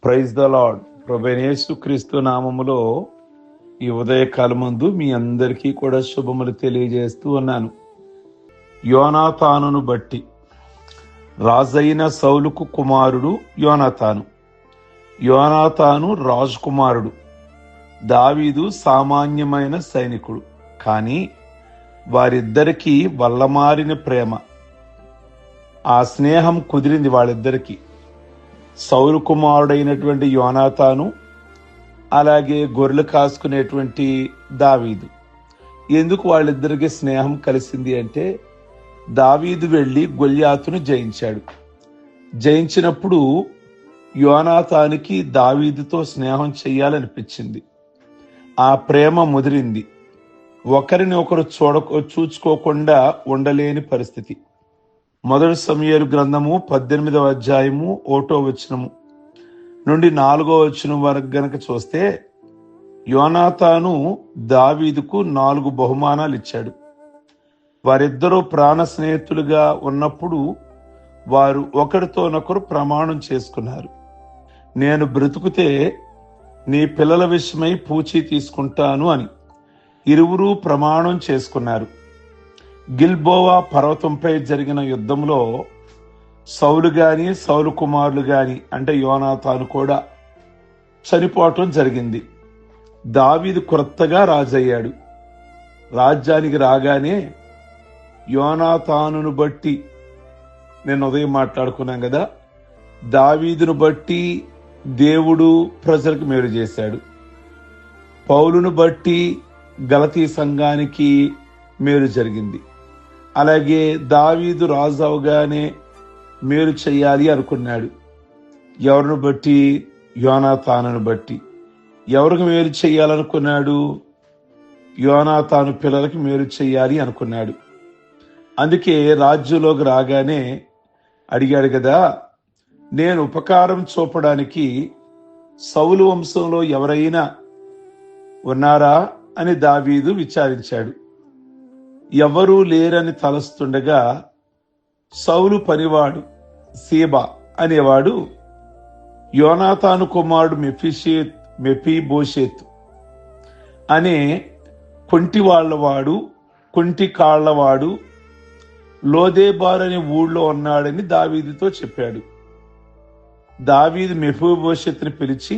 Praise the lord. ప్రభువైన యేసుక్రీస్తు నామములో ఈ ఉదయకాలమందు మీ అందరికీ కూడా శుభములు తెలియజేస్తూ ఉన్నాను. యోనాతానును బట్టి. రాజైన సౌలుకు కుమారుడు యోనాతాను. యోనాతాను రాజకుమారుడు. దావీదు సామాన్యమైన సైనికుడు. కానీ వారిద్దరికీ వల్లమారిన ప్రేమ, ఆ స్నేహం కుదిరింది వాళ్ళిద్దరికీ. సౌలు కుమారుడైనటువంటి యోనాతాను, అలాగే గొర్రెలు కాసుకునేటువంటి దావీదు. ఎందుకు వాళ్ళిద్దరికి స్నేహం కలిసింది అంటే, దావీదు వెళ్ళి గొల్యాతును జయించాడు. జయించినప్పుడు యోనాతానికి దావీదుతో స్నేహం చెయ్యాలనిపించింది. ఆ ప్రేమ ముదిరింది. ఒకరిని ఒకరు చూచుకోకుండా ఉండలేని పరిస్థితి. మొదటి సమూయేలు గ్రంథము 18వ అధ్యాయము 1వ వచనము నుండి 4వ వచనం వరకు గనక చూస్తే, యోనాతాను దావీదుకు 4 బహుమానాలు ఇచ్చాడు. వారిద్దరూ ప్రాణ స్నేహితులుగా ఉన్నప్పుడు వారు ఒకరితోనొకరు ప్రమాణం చేసుకున్నారు. నేను బ్రతుకుతే నీ పిల్లల విషయమై పూచీ తీసుకుంటాను అని ఇరువురు ప్రమాణం చేసుకున్నారు. గిల్బోవా పర్వతంపై జరిగిన యుద్ధంలో సౌలు గాని, సౌలు కుమారులు గాని, అంటే యోనాతాను కూడా చనిపోవటం జరిగింది. దావీదు కొత్తగా రాజయ్యాడు. రాజ్యానికి రాగానే యోనాతానును బట్టి, నేను ఉదయం మాట్లాడుకున్నాం కదా, దావీదును బట్టి దేవుడు ప్రజలకు మేలు చేశాడు. పౌలును బట్టి గలతీ సంఘానికి మేలు జరిగింది. అలాగే దావీదు రాజు అవగానే మేలు చెయ్యాలి అనుకున్నాడు. ఎవరిని బట్టి? యోనాతానును బట్టి. ఎవరికి మేలు చెయ్యాలనుకున్నాడు? యోనాతాను పిల్లలకి మేలు చెయ్యాలి అనుకున్నాడు. అందుకే రాజ్యంలోకి రాగానే అడిగాడు కదా, నేను ఉపకారం చూపడానికి సౌలు వంశంలో ఎవరైనా ఉన్నారా అని దావీదు విచారించాడు. ఎవరూ లేరని తలస్తుండగా, సౌలు పనివాడు సీబా అనేవాడు యోనాతాను కుమారుడు మెఫీబోషెతు అనే కొంటివాళ్లవాడు, కొంటి కాళ్లవాడు లోదేబార్ అనే ఊళ్ళో ఉన్నాడని దావీదుతో చెప్పాడు. దావీదు మెఫీబోషెతుని పిలిచి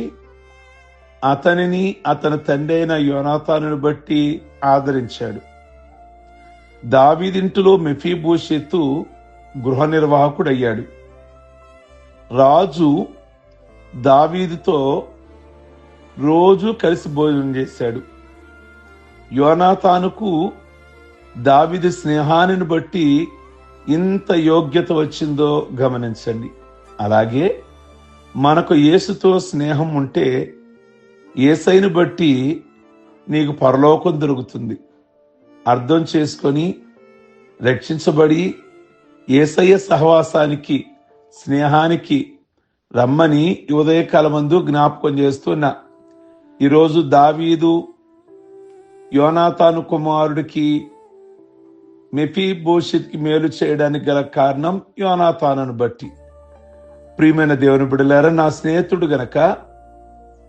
అతనిని అతని తండ్రి అయిన యోనాతానుని బట్టి ఆదరించాడు. దావీదింటిలో మెఫీబోషెతు గృహ నిర్వాహకుడయ్యాడు. రాజు దావీదుతో రోజు కలిసి భోజనం చేశాడు. యోనాతానుకు దావీదు స్నేహాన్ని బట్టి ఇంత యోగ్యత వచ్చిందో గమనించండి. అలాగే మనకు యేసుతో స్నేహం ఉంటే యేసయ్యను బట్టి నీకు పరలోకం దొరుకుతుంది. అర్థం చేసుకొని రక్షించబడి యేసయ్య సహవాసానికి, స్నేహానికి రమ్మని ఉదయకాలమందు జ్ఞాపకం చేస్తున్నా. ఈరోజు దావీదు యోనాతాను కుమారుడికి మెఫీబోషెతుకి మేలు చేయడానికి గల కారణం యోనాతానును బట్టి. ప్రియమైన దేవుని బిడ్డలారా, నా స్నేహితుడు గనక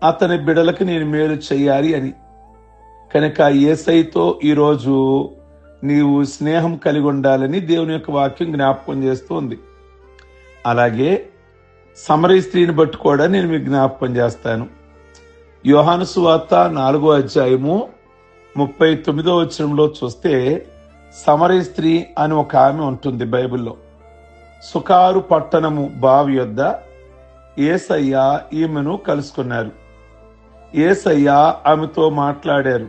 అతని బిడ్డలకు నేను మేలు చేయాలి అని. కనుక యేసయ్యతో ఈరోజు నీవు స్నేహం కలిగి ఉండాలని దేవుని యొక్క వాక్యం జ్ఞాపకం చేస్తుంది. అలాగే సమరయ స్త్రీని బట్టి కూడా నేను మీకు జ్ఞాపకం చేస్తాను. యోహాను సువార్త 4వ అధ్యాయము 39వ వచనంలో చూస్తే, సమరయ స్త్రీ అని ఒక ఆమె ఉంటుంది బైబిల్లో. సుకారు పట్టణము బావి యొద్ద యేసయ్య ఈమెను కలుసుకున్నారు. యేసయ్య ఆమెతో మాట్లాడారు.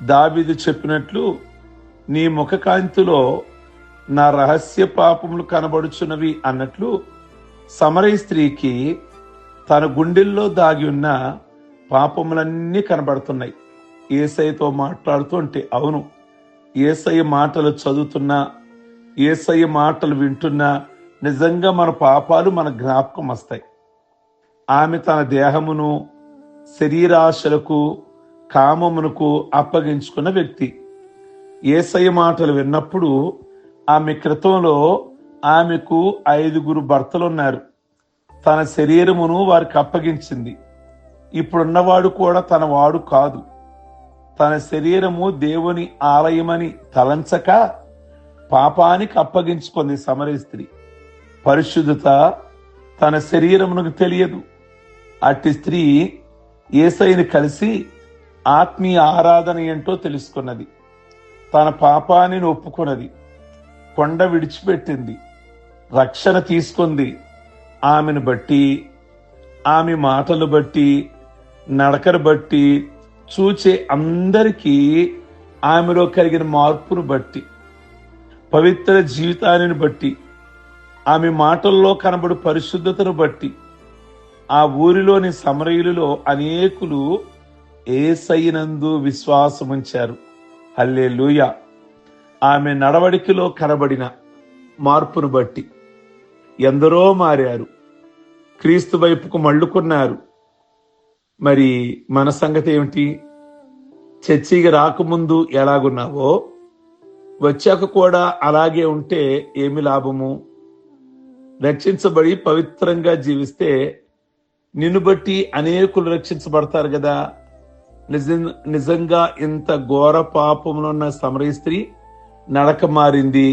దావీదు చెప్పినట్లు నీ ముఖకాంతిలో నా రహస్య పాపములు కనబడుచున్నవి అన్నట్లు సమరయ స్త్రీకి తన గుండెల్లో దాగి ఉన్న పాపములన్నీ కనబడుతున్నాయి. యేసయ్యతో మాట్లాడుతుంటే, అవును, యేసయ్య మాటలు చదువుతున్నా, యేసయ్య మాటలు వింటున్నా నిజంగా మన పాపాలు మన జ్ఞాపకం వస్తాయి. ఆమె తన దేహమును శరీరాశలకు, కామమునకు అప్పగించుకున్న వ్యక్తి. యేసయ్య మాటలు విన్నప్పుడు ఆమె క్రితంలో ఆమెకు 5 భర్తలున్నారు. తన శరీరమును వారికి అప్పగించింది. ఇప్పుడున్నవాడు కూడా తన వాడు కాదు. తన శరీరము దేవుని ఆలయమని తలంచక పాపానికి అప్పగించుకుంది సమరయ స్త్రీ. పరిశుద్ధత తన శరీరమునకు తెలియదు. అట్టి స్త్రీ యేసయ్యను కలిసి ఆత్మీయ ఆరాధన ఏంటో తెలుసుకున్నది. తన పాపాన్ని ఒప్పుకున్నది. కొండ విడిచిపెట్టింది. రక్షణ తీసుకుంది. ఆమెను బట్టి, ఆమె మాటలు బట్టి, నడకను బట్టి, చూచే అందరికీ ఆమెలో కలిగిన మార్పును బట్టి, పవిత్ర జీవితాన్ని బట్టి, ఆమె మాటల్లో కనబడు పరిశుద్ధతను బట్టి ఆ ఊరిలోని సమరయులలో అనేకులు యేసయ్యనందు విశ్వాసముంచారు. హల్లెలూయా. ఆమె నడవడికలో కనబడిన మార్పును బట్టి ఎందరో మారారు, క్రీస్తు వైపుకు మళ్ళుకున్నారు. మరి మన సంగతి ఏమిటి? చర్చికి రాకముందు ఎలాగున్నావో వచ్చాక కూడా అలాగే ఉంటే ఏమి లాభము? రక్షించబడి పవిత్రంగా జీవిస్తే నిన్ను బట్టి అనేకులు రక్షించబడతారు కదా. నిజంగా ఇంత ఘోర పాపములున్న సమరయ స్త్రీ నడక మారింది,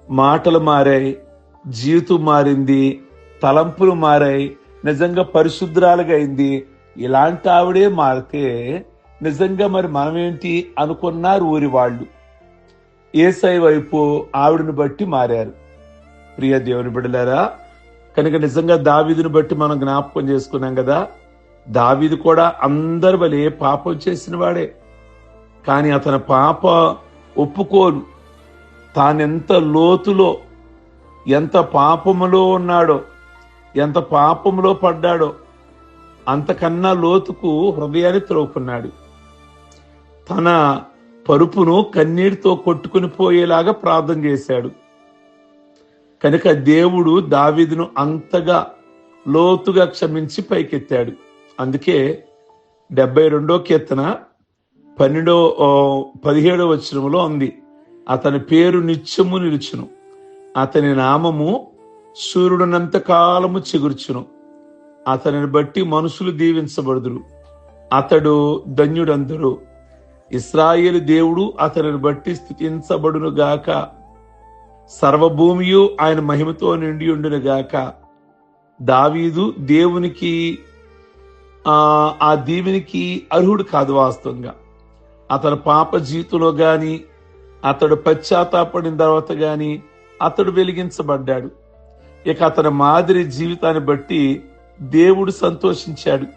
మాటలు మారాయి, జీవితం మారింది, తలంపులు మారాయి, నిజంగా పరిశుద్ధురాలుగా అయింది. ఇలాంటి ఆవిడే మారితే నిజంగా మరి మనమేంటి అనుకున్నారు ఊరి వాళ్ళు. యేసయ్య వైపు ఆవిడను బట్టి మారారు. ప్రియ దేవుని బిడ్డలారా, కనుక నిజంగా దావీదును బట్టి మనం జ్ఞాపకం చేసుకున్నాం కదా. దావీదు కూడా అందరి వలె పాపం చేసిన వాడే. కానీ అతని పాప ఒప్పుకోలు. తానెంత లోతులో, ఎంత పాపములో ఉన్నాడో, ఎంత పాపములో పడ్డాడో అంతకన్నా లోతుకు హృదయాన్ని త్రోకున్నాడు. తన పరుపును కన్నీటితో కొట్టుకుని పోయేలాగా ప్రార్థన చేశాడు. కనుక దేవుడు దావీదును అంతగా లోతుగా క్షమించి పైకెత్తాడు. అందుకే 72వ కీర్తన 17వ వచనములో ఉంది, అతని పేరు నిత్యము నిలుచును, అతని నామము సూర్యుడునంత కాలము చిగుర్చును, అతనిని బట్టి మనుషులు దీవించబడుదురు, అతడు ధన్యుడందురు. ఇశ్రాయేలు దేవుడు అతనిని బట్టి స్తుతించబడును గాక, సర్వభూమియు ఆయన మహిమతో నిండి ఉండును గాక. దావీదు దేవునికి ఆ దీవెనికి అర్హుడు కాదు. వాస్తవంగా అతడు పాప జీవితంలో గాని, అతడు పశ్చాత్తాపడిన తర్వాత గాని అతడు వెలిగించబడ్డాడు. ఇక అతని మాదిరి జీవితాన్ని బట్టి దేవుడు సంతోషించాడు.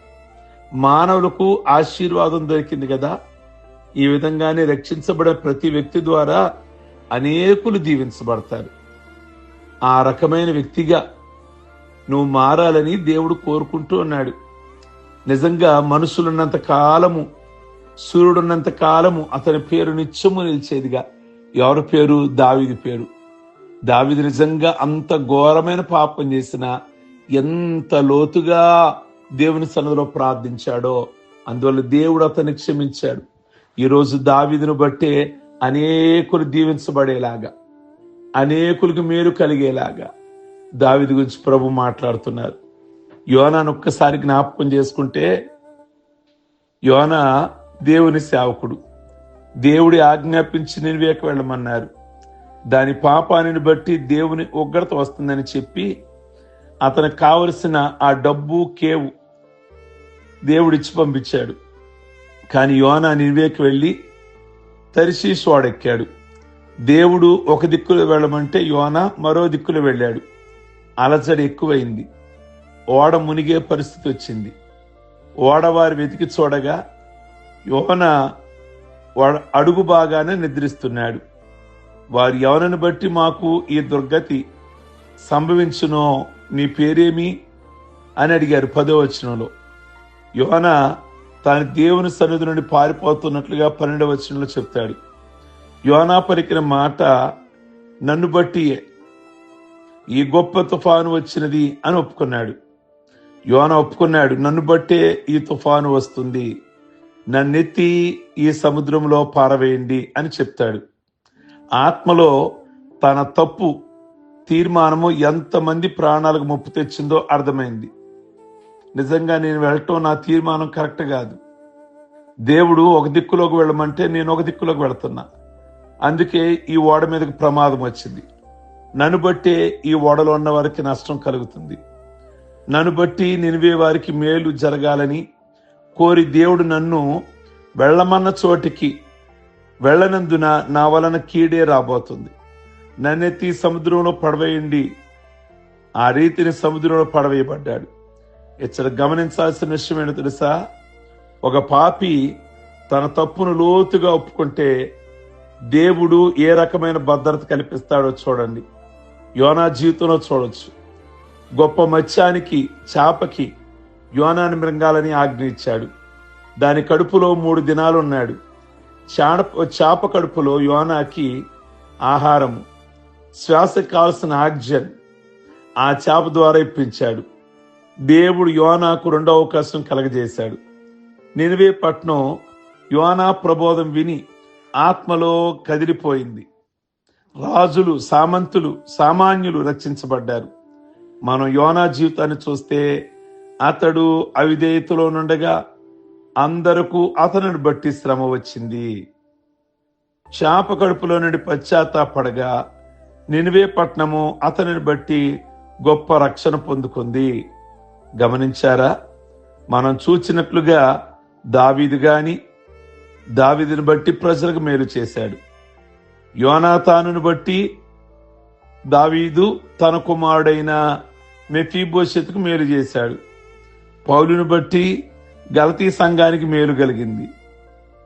మానవులకు ఆశీర్వాదం దొరికింది కదా. ఈ విధంగానే రక్షించబడే ప్రతి వ్యక్తి ద్వారా అనేకులు దీవించబడతారు. ఆ రకమైన వ్యక్తిగా నువ్వు మారాలని దేవుడు కోరుకుంటూ ఉన్నాడు. నిజంగా మనుషులున్నంత కాలము, సూర్యుడున్నంత కాలము అతని పేరు నిత్యము నిలిచేదిగా. ఎవరి పేరు? దావీదు పేరు. దావీదు నిజంగా అంత ఘోరమైన పాపం చేసినా ఎంత లోతుగా దేవుని సన్నిధిలో ప్రార్థించాడో అందువల్ల దేవుడు అతన్ని క్షమించాడు. ఈరోజు దావీదును బట్టే అనేకులు దీవించబడేలాగా, అనేకులకు మేలు కలిగేలాగా దావీదు గురించి ప్రభు మాట్లాడుతున్నారు. యోనాను ఒక్కసారి జ్ఞాపకం చేసుకుంటే, యోనా దేవుని సేవకుడు. దేవుడి ఆజ్ఞాపించి నినివేకు వెళ్ళమన్నారు. దాని పాపాన్ని బట్టి దేవుని ఉగ్రత వస్తుందని చెప్పి అతనికి కావలసిన ఆ డబ్బు కేవు దేవుడిచ్చి పంపించాడు. కానీ యోనా నినివేకు వెళ్ళి తర్షీషు ఓడెక్కాడు. దేవుడు ఒక దిక్కులో వెళ్ళమంటే యోనా మరో దిక్కులో వెళ్ళాడు. అలజడి ఎక్కువైంది. ఓడ మునిగే పరిస్థితి వచ్చింది. ఓడవారు వెతికి చూడగా యోనా అడుగు బాగానే నిద్రిస్తున్నాడు. వారు ఎవరిని బట్టి మాకు ఈ దుర్గతి సంభవించునో, నీ పేరేమి అని అడిగారు. 10వ వచనంలో యోనా తాను దేవుని సన్నిధి నుండి పారిపోతున్నట్లుగా 12వ వచనంలో చెప్తాడు. యోనా పలికిన మాట, నన్ను బట్టి ఈ గొప్ప తుఫాను వచ్చినది అని ఒప్పుకున్నాడు. యోనా ఒప్పుకున్నాడు, నన్ను బట్టే ఈ తుఫాను వస్తుంది, నన్నెత్తి ఈ సముద్రంలో పారవేయండి అని చెప్తాడు. ఆత్మలో తన తప్పు తీర్మానము ఎంతమంది ప్రాణాలకు ముప్పు తెచ్చిందో అర్థమైంది. నిజంగా నేను వెళ్ళటం నా తీర్మానం కరెక్ట్ కాదు. దేవుడు ఒక దిక్కులోకి వెళ్ళమంటే నేను ఒక దిక్కులోకి వెళుతున్నా. అందుకే ఈ ఓడ మీదకి ప్రమాదం వచ్చింది. నన్ను బట్టే ఈ ఓడలో ఉన్న వారికి నష్టం కలుగుతుంది. నన్ను బట్టి నినివే వారికి మేలు జరగాలని కోరి దేవుడు నన్ను వెళ్ళమన్న చోటికి వెళ్ళనందున నా వలన కీడే రాబోతుంది. నన్నెత్తి సముద్రంలో పడవేయండి. ఆ రీతిని సముద్రంలో పడవేయబడ్డాడు. ఇక్కడ గమనించాల్సిన విషయం ఏంటో తెలుసా? ఒక పాపి తన తప్పును లోతుగా ఒప్పుకుంటే దేవుడు ఏ రకమైన భద్రత కల్పిస్తాడో చూడండి. యోనా జీవితంలో చూడొచ్చు. గొప్ప మత్స్యానికి, చేపకి యోనాని మృంగాలని ఆజ్ఞ ఇచ్చాడు. దాని కడుపులో 3 దినాలు ఉన్నాడు. చేప కడుపులో యోనాకి ఆహారము, శ్వాసకు కావలసిన ఆక్సిజన్ ఆ చేప ద్వారా ఇప్పించాడు. దేవుడు యోనాకు 2వ అవకాశం కలగజేశాడు. నినివే పట్నం యోనా ప్రబోధం విని ఆత్మలో కదిలిపోయింది. రాజులు, సామంతులు, సామాన్యులు రక్షించబడ్డారు. మనం యోనా జీవితాన్ని చూస్తే అతడు అవిధేయతలో నుండగా అందరకు అతనిని బట్టి శ్రమ వచ్చింది. చేప కడుపులో నుండి పశ్చాత్తాపడగా నినివే పట్నము అతనిని బట్టి గొప్ప రక్షణ పొందుకుంది. గమనించారా? మనం చూచినట్లుగా దావీదుని బట్టి ప్రజలకు మేలు చేశాడు. యోనాతానును బట్టి దావీదు తన కుమారుడైన మెఫీబోషెతుకు మేలు చేశాడు. పౌలును బట్టి గలతీ సంఘానికి మేలు కలిగింది.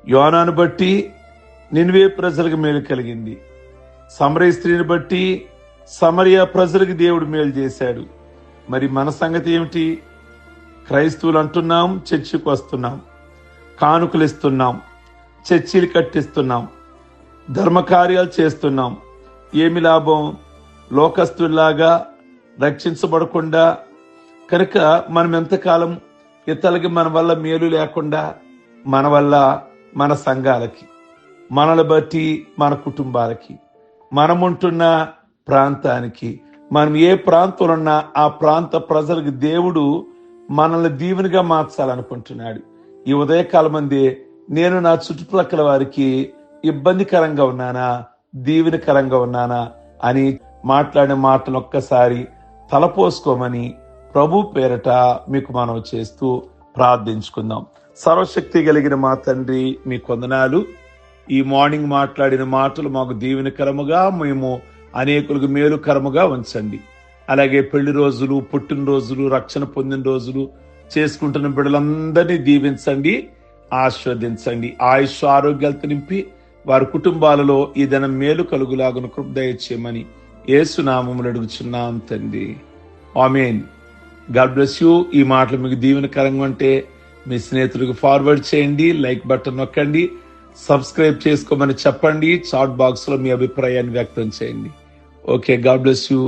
యోనాను బట్టి నినివే ప్రజలకు మేలు కలిగింది. సమరయ స్త్రీని బట్టి సమరయ ప్రజలకు దేవుడు మేలు చేశాడు. మరి మన సంగతి ఏమిటి? క్రైస్తవులు అంటున్నాం, చర్చికి వస్తున్నాం, కానుకలు ఇస్తున్నాం, చర్చిలు కట్టిస్తున్నాం, ధర్మకార్యాలు చేస్తున్నాం. ఏమి లాభం? లోకస్తుల్లాగా రక్షించబడకుండా కనుక మనం ఎంతకాలం ఇతరులకి మన వల్ల మేలు లేకుండా, మన వల్ల మన సంఘాలకి, మనల్ని బట్టి మన కుటుంబాలకి, మనముంటున్న ప్రాంతానికి, మనం ఏ ప్రాంతంలో ఉన్నా ఆ ప్రాంత ప్రజలకు దేవుడు మనల్ని దీవెనగా మార్చాలనుకుంటున్నాడు. ఈ ఉదయకాలం అందే నేను నా చుట్టుపక్కల వారికి ఇబ్బందికరంగా ఉన్నానా, దీవెనకరంగా ఉన్నానా అని మాట్లాడిన మాటలు ఒక్కసారి తలపోసుకోమని ప్రభు పేరట మీకు మనం చేస్తూ ప్రార్థించుకుందాం. సర్వశక్తి కలిగిన మా తండ్రి, మీ వందనాలు. ఈ మార్నింగ్ మాట్లాడిన మాటలు మాకు దీవెనకరముగా, మేము అనేకులకు మేలుకరముగా ఉంచండి. అలాగే పెళ్లి రోజులు, పుట్టినరోజులు, రక్షణ పొందిన రోజులు చేసుకుంటున్న బిడ్డలందరినీ దీవించండి, ఆస్వాదించండి. ఆయుష్ ఆరోగ్యాలతో నింపి వారి కుటుంబాలలో ఈ దినం మేలు కలుగులాగున కృప దయచేయమని యేసు నామములో అడుగుచున్నాం తండ్రి. ఆమేన్. God bless you. ఈ మాటలు మీకు దీవెనకరంగా ఉంటే మీ స్నేహితులకు ఫార్వర్డ్ చేయండి, లైక్ బటన్ నొక్కండి, సబ్స్క్రైబ్ చేసుకోమని చెప్పండి. చాట్ బాక్స్ లో మీ అభిప్రాయాన్ని వ్యక్తం చేయండి. Okay, God bless you.